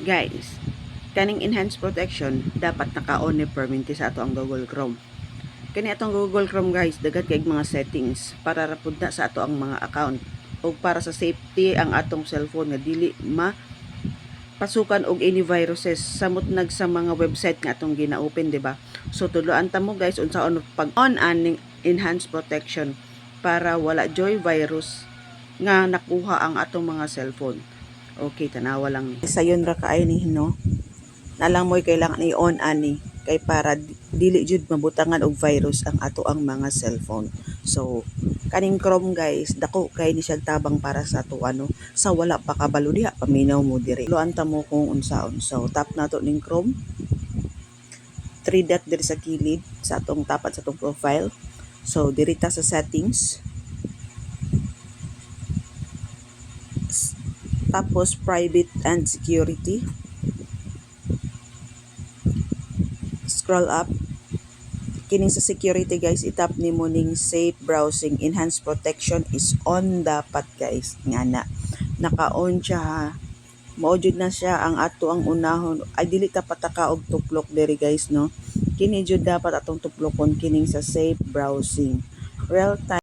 Guys, kaning enhanced protection dapat naka-on ni permanente sa ato ang Google Chrome. Kani atong Google Chrome guys, dagat kay mga settings para rapud na sa ato ang mga account o para sa safety ang atong cellphone nga dili pasukan og any viruses samot nag sa mga website nga atong gina-open, di ba? So tuluan ta mo guys unsaon pag on aning enhanced protection para wala joy virus nga nakuha ang atong mga cellphone. Okay, tanawa lang ni. Sayon ra kaay ni no. Nalang mo'y kailangan i-on ani kay para dili jud mabutangan og virus ang ato ang mga cellphone. So kaning Chrome guys, dako kay ni siya tabang para sa ato sa wala pa kabalo diha paminaw mo diri. Luan ta mo kung unsaon. So tap nato ning Chrome. 3 dot diri sa kilid sa atong tapat sa atong profile. So diri ta sa settings. Tapos private and security. Scroll up. Kining sa security guys, itap ni mo ning safe browsing, enhanced protection is on dapat guys. Nga na naka-on siya ha. Mao jud na siya ang ato ang unahon. Ay dili ta pataka og tuplok diri guys no. Kini jud dapat atong tuplokon kining sa safe browsing. Real time